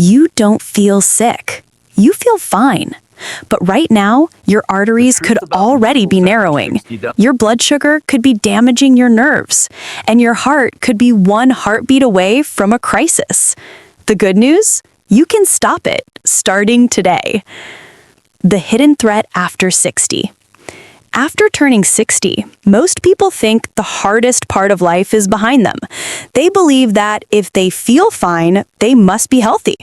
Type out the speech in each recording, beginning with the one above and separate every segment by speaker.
Speaker 1: you don't feel sick. You feel fine. But right now, your arteries could already be narrowing. Your blood sugar could be damaging your nerves, and your heart could be one heartbeat away from a crisis. The good news? You can stop it, starting today. The hidden threat after 60. After turning 60, most people think the hardest part of life is behind them. They believe that if they feel fine, they must be healthy.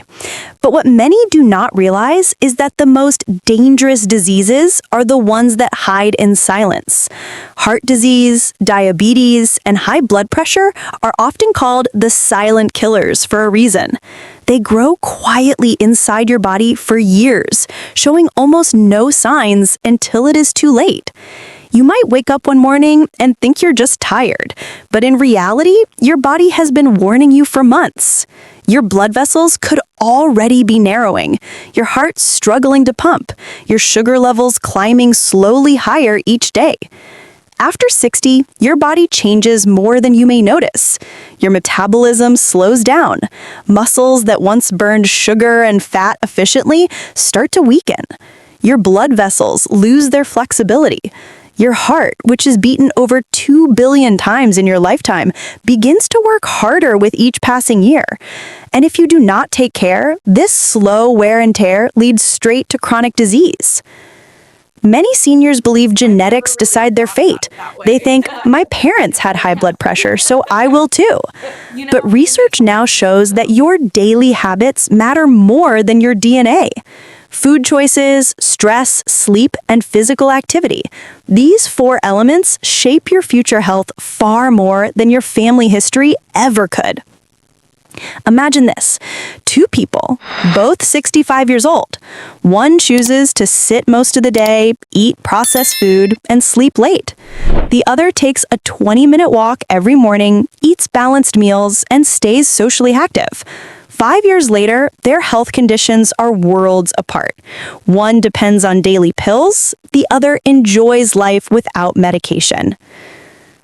Speaker 1: But what many do not realize is that the most dangerous diseases are the ones that hide in silence. Heart disease, diabetes, and high blood pressure are often called the silent killers for a reason. They grow quietly inside your body for years, showing almost no signs until it is too late. You might wake up one morning and think you're just tired, but in reality, your body has been warning you for months. Your blood vessels could already be narrowing, your heart struggling to pump, your sugar levels climbing slowly higher each day. After 60, your body changes more than you may notice. Your metabolism slows down. Muscles that once burned sugar and fat efficiently start to weaken. Your blood vessels lose their flexibility. Your heart, which is beaten over 2 billion times in your lifetime, begins to work harder with each passing year. And if you do not take care, this slow wear and tear leads straight to chronic disease. Many seniors believe genetics decide their fate. They think, my parents had high blood pressure, so I will too. But research now shows that your daily habits matter more than your DNA. Food choices, stress, sleep, and physical activity. These 4 elements shape your future health far more than your family history ever could. Imagine this. 2 people, both 65 years old. One chooses to sit most of the day, eat processed food, and sleep late. The other takes a 20-minute walk every morning, eats balanced meals, and stays socially active. 5 years later, their health conditions are worlds apart. One depends on daily pills, the other enjoys life without medication.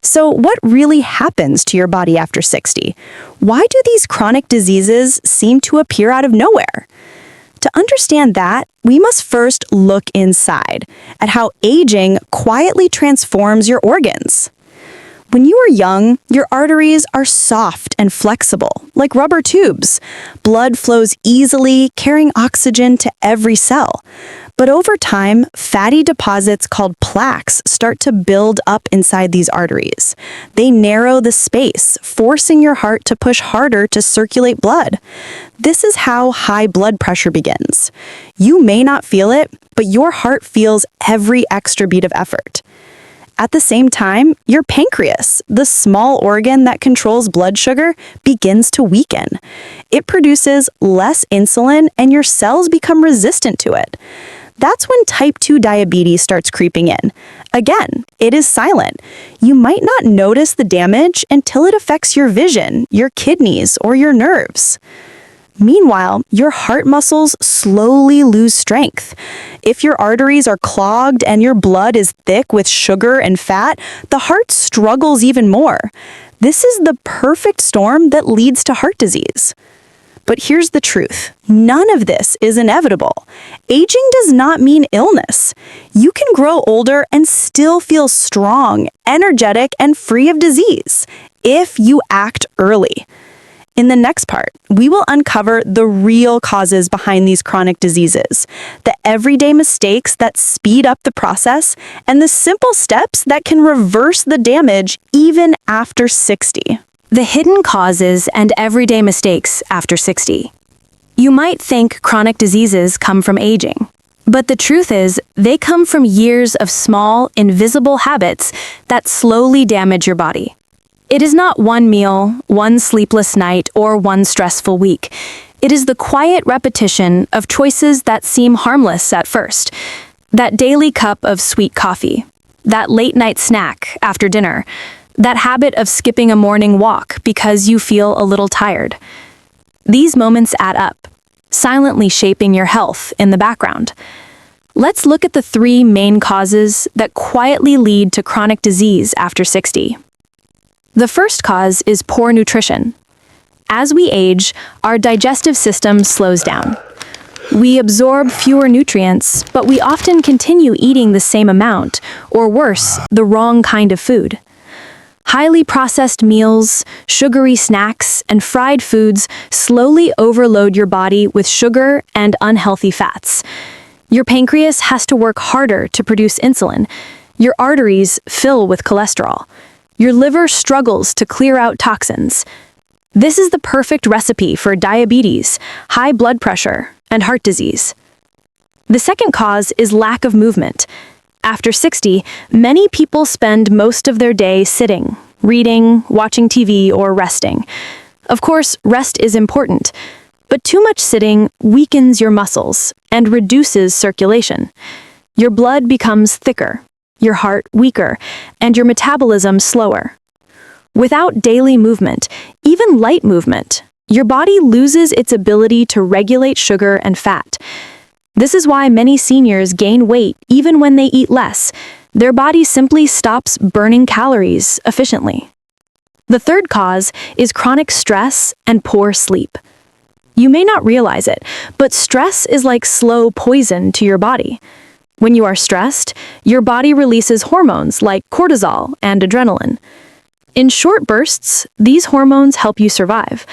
Speaker 1: So what really happens to your body after 60? Why do these chronic diseases seem to appear out of nowhere? To understand that, we must first look inside at how aging quietly transforms your organs. When you are young, your arteries are soft and flexible, like rubber tubes. Blood flows easily, carrying oxygen to every cell. But over time, fatty deposits called plaques start to build up inside these arteries. They narrow the space, forcing your heart to push harder to circulate blood. This is how high blood pressure begins. You may not feel it, but your heart feels every extra beat of effort. At the same time, your pancreas, the small organ that controls blood sugar, begins to weaken. It produces less insulin and your cells become resistant to it. That's when type 2 diabetes starts creeping in. Again, it is silent. You might not notice the damage until it affects your vision, your kidneys, or your nerves. Meanwhile, your heart muscles slowly lose strength. If your arteries are clogged and your blood is thick with sugar and fat, the heart struggles even more. This is the perfect storm that leads to heart disease. But here's the truth. None of this is inevitable. Aging does not mean illness. You can grow older and still feel strong, energetic, and free of disease if you act early. In the next part, we will uncover the real causes behind these chronic diseases, the everyday mistakes that speed up the process, and the simple steps that can reverse the damage even after 60. The hidden causes and everyday mistakes after 60. You might think chronic diseases come from aging, but the truth is they come from years of small, invisible habits that slowly damage your body. It is not one meal, one sleepless night, or one stressful week. It is the quiet repetition of choices that seem harmless at first. That daily cup of sweet coffee, that late-night snack after dinner, that habit of skipping a morning walk because you feel a little tired. These moments add up, silently shaping your health in the background. Let's look at the 3 main causes that quietly lead to chronic disease after 60. The first cause is poor nutrition. As we age, our digestive system slows down. We absorb fewer nutrients, but we often continue eating the same amount, or worse, the wrong kind of food. Highly processed meals, sugary snacks, and fried foods slowly overload your body with sugar and unhealthy fats. Your pancreas has to work harder to produce insulin. Your arteries fill with cholesterol. Your liver struggles to clear out toxins. This is the perfect recipe for diabetes, high blood pressure, and heart disease. The second cause is lack of movement. After 60, many people spend most of their day sitting, reading, watching TV, or resting. Of course, rest is important, but too much sitting weakens your muscles and reduces circulation. Your blood becomes thicker, your heart weaker, and your metabolism slower. Without daily movement, even light movement, your body loses its ability to regulate sugar and fat. This is why many seniors gain weight even when they eat less. Their body simply stops burning calories efficiently. The third cause is chronic stress and poor sleep. You may not realize it, but stress is like slow poison to your body. When you are stressed, your body releases hormones like cortisol and adrenaline. In short bursts, these hormones help you survive.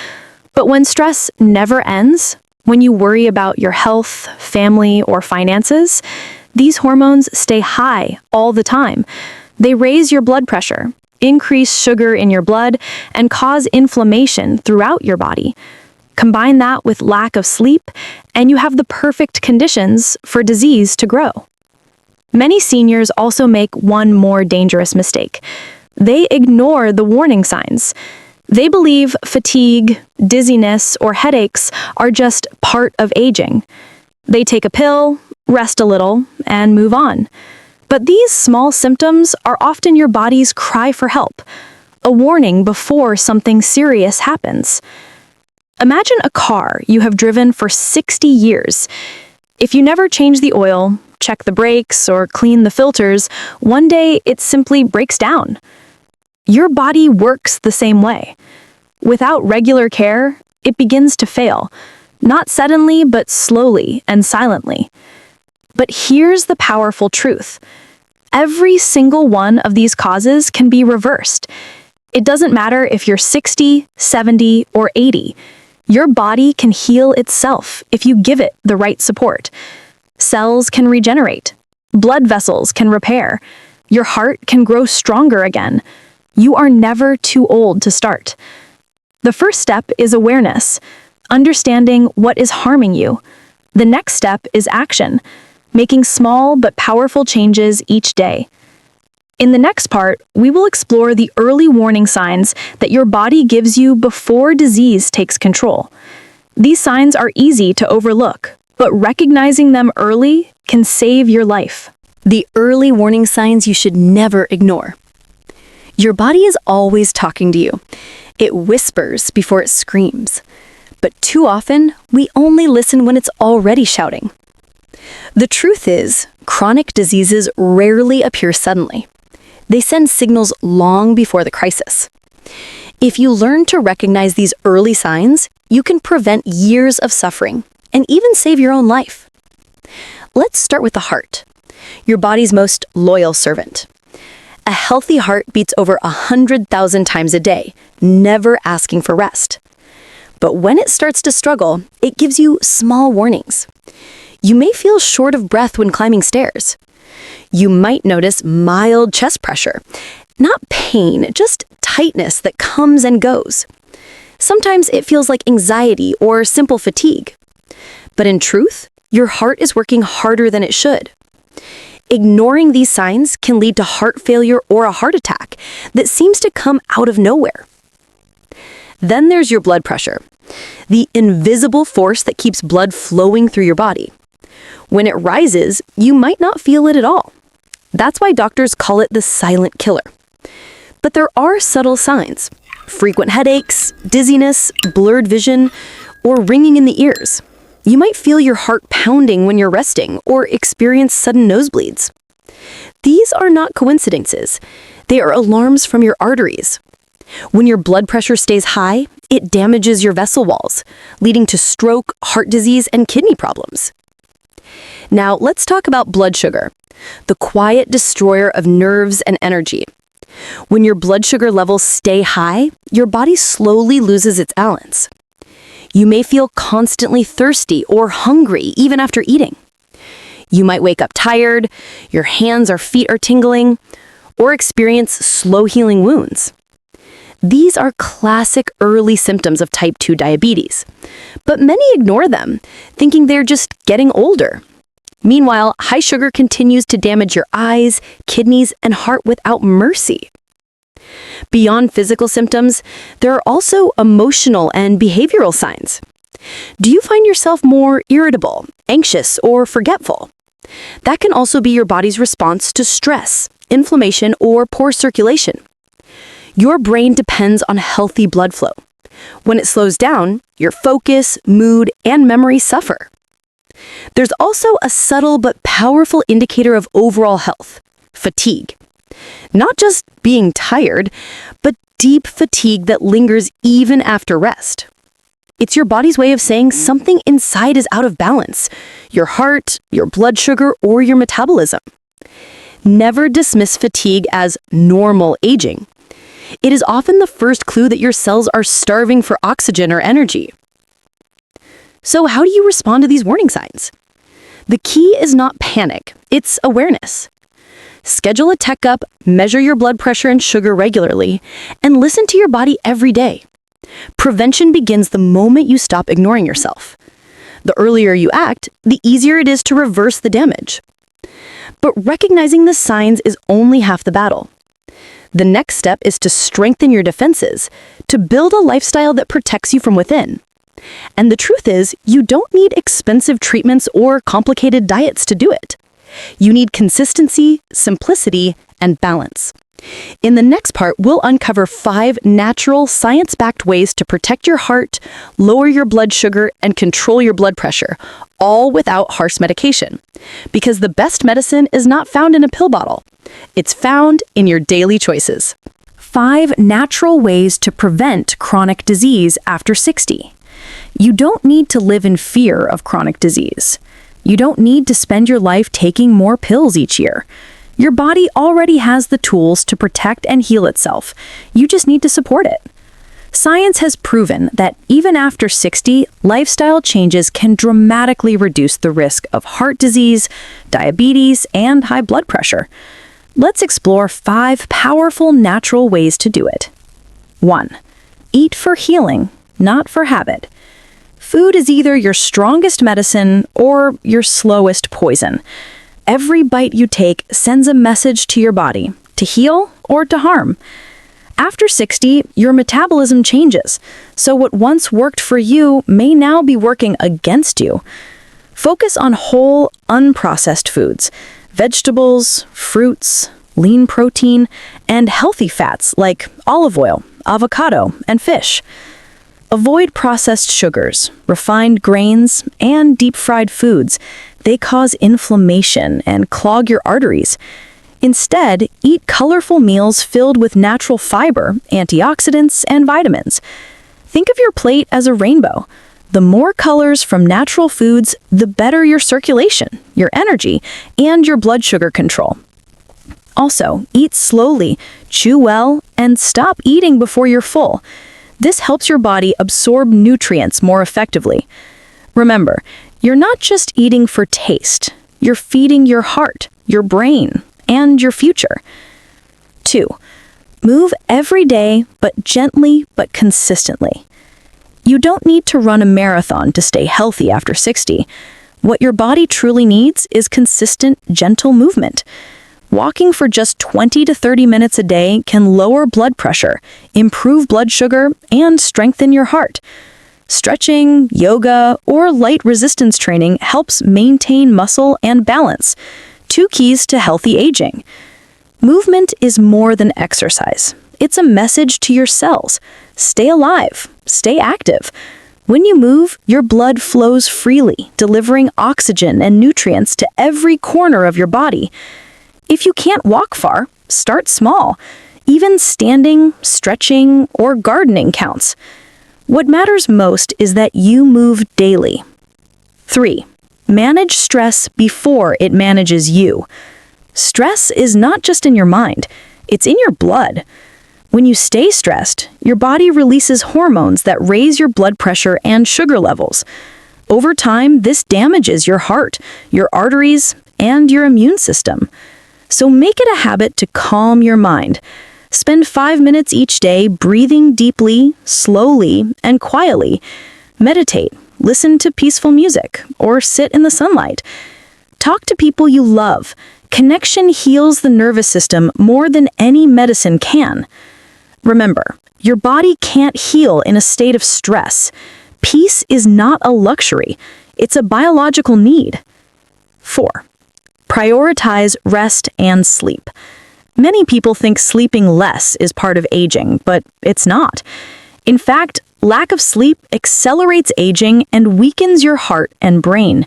Speaker 1: But when stress never ends, when you worry about your health, family, or finances, these hormones stay high all the time. They raise your blood pressure, increase sugar in your blood, and cause inflammation throughout your body. Combine that with lack of sleep, and you have the perfect conditions for disease to grow. Many seniors also make one more dangerous mistake. They ignore the warning signs. They believe fatigue, dizziness, or headaches are just part of aging. They take a pill, rest a little, and move on. But these small symptoms are often your body's cry for help, a warning before something serious happens. Imagine a car you have driven for 60 years. If you never change the oil, check the brakes, or clean the filters, one day it simply breaks down. Your body works the same way. Without regular care, it begins to fail, not suddenly, but slowly and silently. But here's the powerful truth. Every single one of these causes can be reversed. It doesn't matter if you're 60, 70, or 80. Your body can heal itself if you give it the right support. Cells can regenerate. Blood vessels can repair. Your heart can grow stronger again. You are never too old to start. The first step is awareness, understanding what is harming you. The next step is action, making small but powerful changes each day. In the next part, we will explore the early warning signs that your body gives you before disease takes control. These signs are easy to overlook, but recognizing them early can save your life. The early warning signs you should never ignore. Your body is always talking to you. It whispers before it screams. But too often, we only listen when it's already shouting. The truth is, chronic diseases rarely appear suddenly. They send signals long before the crisis. If you learn to recognize these early signs, you can prevent years of suffering and even save your own life. Let's start with the heart, your body's most loyal servant. A healthy heart beats over 100,000 times a day, never asking for rest. But when it starts to struggle, it gives you small warnings. You may feel short of breath when climbing stairs. You might notice mild chest pressure. Not pain, just tightness that comes and goes. Sometimes it feels like anxiety or simple fatigue. But in truth, your heart is working harder than it should. Ignoring these signs can lead to heart failure or a heart attack that seems to come out of nowhere. Then there's your blood pressure, the invisible force that keeps blood flowing through your body. When it rises, you might not feel it at all. That's why doctors call it the silent killer. But there are subtle signs: frequent headaches, dizziness, blurred vision, or ringing in the ears. You might feel your heart pounding when you're resting or experience sudden nosebleeds. These are not coincidences. They are alarms from your arteries. When your blood pressure stays high, it damages your vessel walls, leading to stroke, heart disease, and kidney problems. Now, let's talk about blood sugar, the quiet destroyer of nerves and energy. When your blood sugar levels stay high, your body slowly loses its balance. You may feel constantly thirsty or hungry even after eating. You might wake up tired, your hands or feet are tingling, or experience slow healing wounds. These are classic early symptoms of type 2 diabetes, but many ignore them, thinking they're just getting older. Meanwhile, high sugar continues to damage your eyes, kidneys, and heart without mercy. Beyond physical symptoms, there are also emotional and behavioral signs. Do you find yourself more irritable, anxious, or forgetful? That can also be your body's response to stress, inflammation, or poor circulation. Your brain depends on healthy blood flow. When it slows down, your focus, mood, and memory suffer. There's also a subtle but powerful indicator of overall health: fatigue. Not just being tired, but deep fatigue that lingers even after rest. It's your body's way of saying something inside is out of balance: your heart, your blood sugar, or your metabolism. Never dismiss fatigue as normal aging. It is often the first clue that your cells are starving for oxygen or energy. So how do you respond to these warning signs? The key is not panic, it's awareness. Schedule a checkup, measure your blood pressure and sugar regularly, and listen to your body every day. Prevention begins the moment you stop ignoring yourself. The earlier you act, the easier it is to reverse the damage. But recognizing the signs is only half the battle. The next step is to strengthen your defenses, to build a lifestyle that protects you from within. And the truth is, you don't need expensive treatments or complicated diets to do it. You need consistency, simplicity, and balance. In the next part, we'll uncover 5 natural, science-backed ways to protect your heart, lower your blood sugar, and control your blood pressure, all without harsh medication. Because the best medicine is not found in a pill bottle. It's found in your daily choices. 5 natural ways to prevent chronic disease after 60. You don't need to live in fear of chronic disease. You don't need to spend your life taking more pills each year. Your body already has the tools to protect and heal itself. You just need to support it. Science has proven that even after 60, lifestyle changes can dramatically reduce the risk of heart disease, diabetes, and high blood pressure. Let's explore 5 powerful natural ways to do it. 1. Eat for healing, not for habit. Food is either your strongest medicine or your slowest poison. Every bite you take sends a message to your body, to heal or to harm. After 60, your metabolism changes, so what once worked for you may now be working against you. Focus on whole, unprocessed foods: vegetables, fruits, lean protein, and healthy fats like olive oil, avocado, and fish. Avoid processed sugars, refined grains, and deep-fried foods. They cause inflammation and clog your arteries. Instead, eat colorful meals filled with natural fiber, antioxidants, and vitamins. Think of your plate as a rainbow. The more colors from natural foods, the better your circulation, your energy, and your blood sugar control. Also, eat slowly, chew well, and stop eating before you're full. This helps your body absorb nutrients more effectively. Remember, you're not just eating for taste. You're feeding your heart, your brain, and your future. 2. Move every day, but gently but consistently. You don't need to run a marathon to stay healthy after 60. What your body truly needs is consistent, gentle movement. Walking for just 20 to 30 minutes a day can lower blood pressure, improve blood sugar, and strengthen your heart. Stretching, yoga, or light resistance training helps maintain muscle and balance, 2 keys to healthy aging. Movement is more than exercise. It's a message to your cells. Stay alive, stay active. When you move, your blood flows freely, delivering oxygen and nutrients to every corner of your body. If you can't walk far, start small. Even standing, stretching, or gardening counts. What matters most is that you move daily. 3. Manage stress before it manages you. Stress is not just in your mind, it's in your blood. When you stay stressed, your body releases hormones that raise your blood pressure and sugar levels. Over time, this damages your heart, your arteries, and your immune system. So make it a habit to calm your mind. Spend 5 minutes each day breathing deeply, slowly, and quietly. Meditate, listen to peaceful music, or sit in the sunlight. Talk to people you love. Connection heals the nervous system more than any medicine can. Remember, your body can't heal in a state of stress. Peace is not a luxury. It's a biological need. 4. Prioritize rest and sleep. Many people think sleeping less is part of aging, but it's not. In fact, lack of sleep accelerates aging and weakens your heart and brain.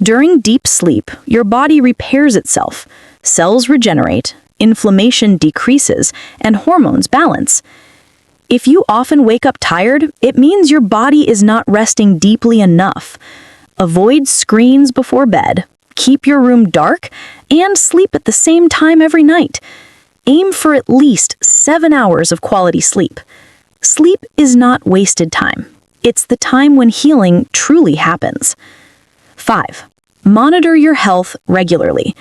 Speaker 1: During deep sleep, your body repairs itself. Cells regenerate, inflammation decreases, and hormones balance. If you often wake up tired, it means your body is not resting deeply enough. Avoid screens before bed, keep your room dark, and sleep at the same time every night. Aim for at least 7 hours of quality sleep. Sleep is not wasted time. It's the time when healing truly happens. 5. Monitor your health regularly.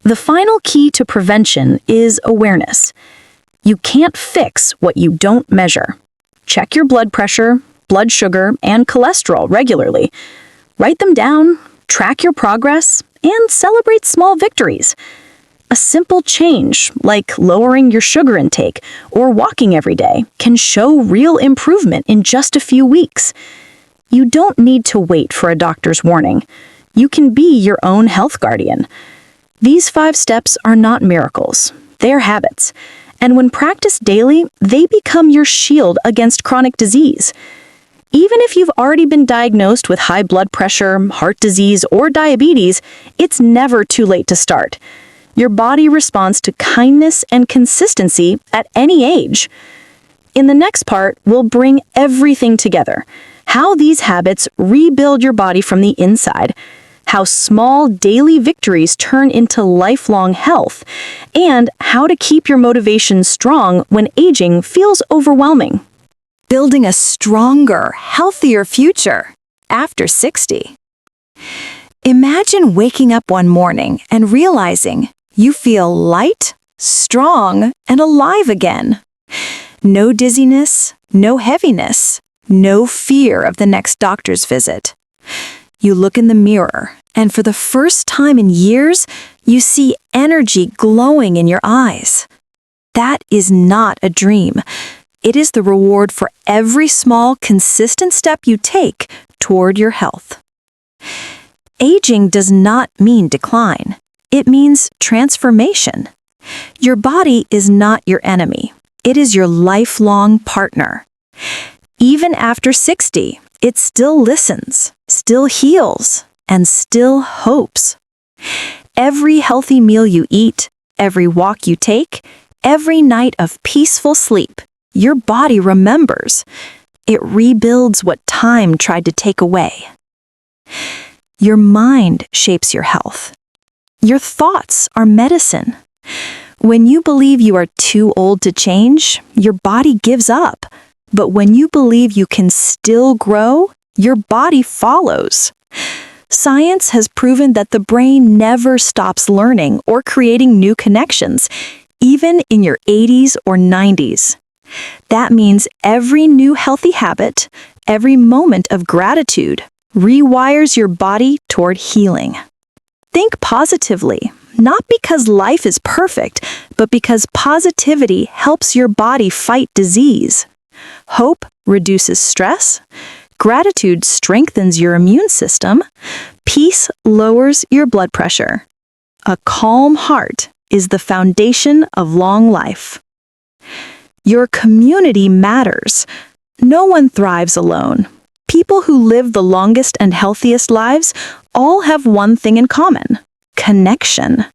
Speaker 1: The final key to prevention is awareness. You can't fix what you don't measure. Check your blood pressure, blood sugar, and cholesterol regularly. Write them down, track your progress, and celebrate small victories. A simple change, like lowering your sugar intake or walking every day, can show real improvement in just a few weeks. You don't need to wait for a doctor's warning. You can be your own health guardian. These 5 steps are not miracles. They're habits. And when practiced daily, they become your shield against chronic disease. Even if you've already been diagnosed with high blood pressure, heart disease, or diabetes, it's never too late to start. Your body responds to kindness and consistency at any age. In the next part, we'll bring everything together. How these habits rebuild your body from the inside, how small daily victories turn into lifelong health, and how to keep your motivation strong when aging feels overwhelming. Building a stronger, healthier future after 60. Imagine waking up one morning and realizing you feel light, strong, and alive again. No dizziness, no heaviness, no fear of the next doctor's visit. You look in the mirror, and for the first time in years, you see energy glowing in your eyes. That is not a dream. It is the reward for every small, consistent step you take toward your health. Aging does not mean decline. It means transformation. Your body is not your enemy. It is your lifelong partner. Even after 60, it still listens, still heals, and still hopes. Every healthy meal you eat, every walk you take, every night of peaceful sleep, your body remembers. It rebuilds what time tried to take away. Your mind shapes your health. Your thoughts are medicine. When you believe you are too old to change, your body gives up. But when you believe you can still grow, your body follows. Science has proven that the brain never stops learning or creating new connections, even in your 80s or 90s. That means every new healthy habit, every moment of gratitude, rewires your body toward healing. Think positively, not because life is perfect, but because positivity helps your body fight disease. Hope reduces stress. Gratitude strengthens your immune system. Peace lowers your blood pressure. A calm heart is the foundation of long life. Your community matters. No one thrives alone. People who live the longest and healthiest lives all have one thing in common: connection.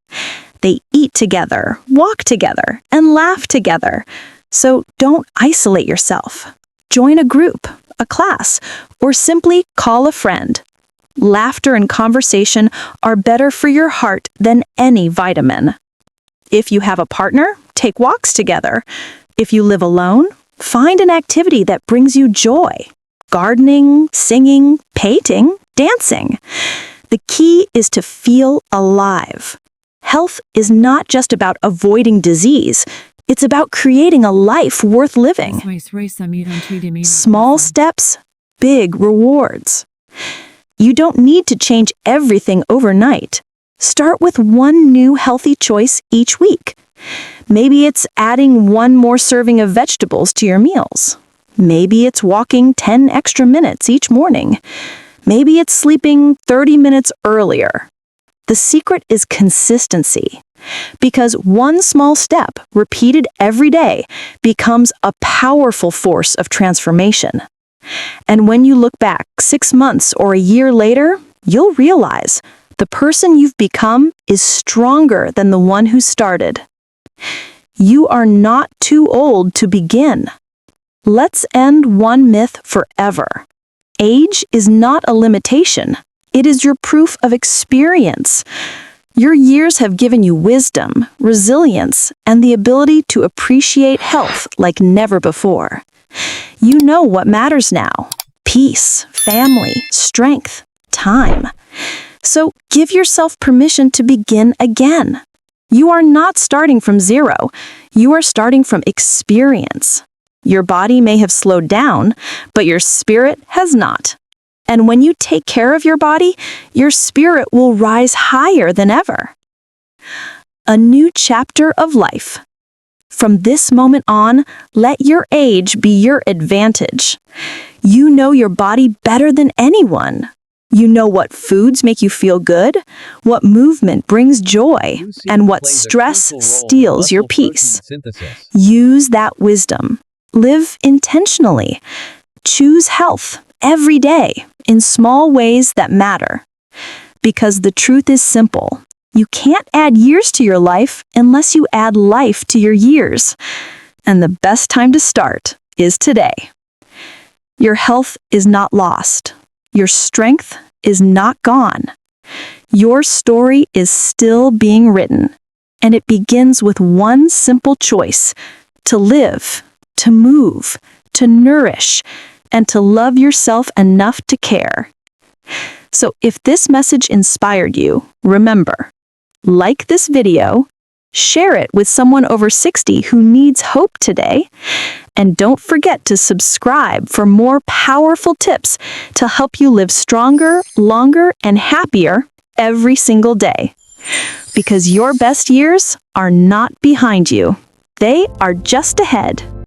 Speaker 1: They eat together, walk together, and laugh together. So don't isolate yourself. Join a group, a class, or simply call a friend. Laughter and conversation are better for your heart than any vitamin. If you have a partner, take walks together. If you live alone, find an activity that brings you joy. Gardening, singing, painting, dancing. The key is to feel alive. Health is not just about avoiding disease. It's about creating a life worth living. Small steps, big rewards. You don't need to change everything overnight. Start with one new healthy choice each week. Maybe it's adding one more serving of vegetables to your meals. Maybe it's walking 10 extra minutes each morning. Maybe it's sleeping 30 minutes earlier. The secret is consistency, because one small step, repeated every day, becomes a powerful force of transformation. And when you look back 6 months or a year later, you'll realize the person you've become is stronger than the one who started. You are not too old to begin. Let's end one myth forever. Age is not a limitation. It is your proof of experience. Your years have given you wisdom, resilience, and the ability to appreciate health like never before. You know what matters now: peace, family, strength, time. So give yourself permission to begin again. You are not starting from zero. You are starting from experience. Your body may have slowed down, but your spirit has not. And when you take care of your body, your spirit will rise higher than ever. A new chapter of life. From this moment on, let your age be your advantage. You know your body better than anyone. You know what foods make you feel good, what movement brings joy, and what stress steals your peace. Use that wisdom. Live intentionally. Choose health every day in small ways that matter. Because the truth is simple. You can't add years to your life unless you add life to your years. And the best time to start is today. Your health is not lost. Your strength is not gone. Your story is still being written. And it begins with one simple choice: to live, to move, to nourish, and to love yourself enough to care. So if this message inspired you, remember, like this video, share it with someone over 60 who needs hope today, and don't forget to subscribe for more powerful tips to help you live stronger, longer, and happier every single day. Because your best years are not behind you. They are just ahead.